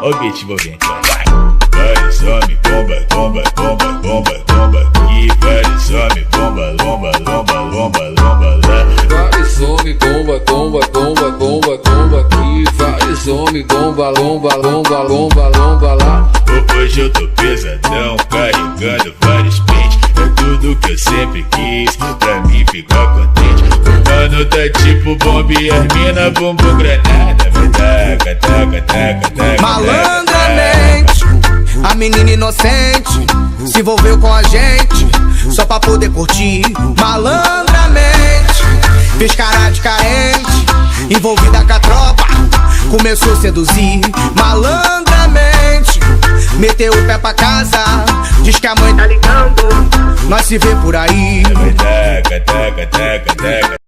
Ó o beat envolvente, ó. Vários homens, bomba, bomba, bomba, bomba, bomba aqui. Vários homens, bomba, lomba, lomba, lomba, lomba lá. Vários homens, bomba, bomba, bomba, bomba, bomba aqui. Vários homens, bomba, lomba, lomba, lomba, lomba lá. Hoje eu tô pesadão, carregando vários pentes. É tudo que eu sempre quis, pra mim ficar contente. O mano tá tipo bomba e as mina bumbum granada. Taca, taca, taca, taca. Malandramente, a menina inocente se envolveu com a gente só pra poder curtir. Malandramente, fez cara de carente, envolvida com a tropa, começou a seduzir. Malandramente, meteu o pé pra casa, diz que a mãe tá ligando, nós se vê por aí. Taca, taca, taca, taca.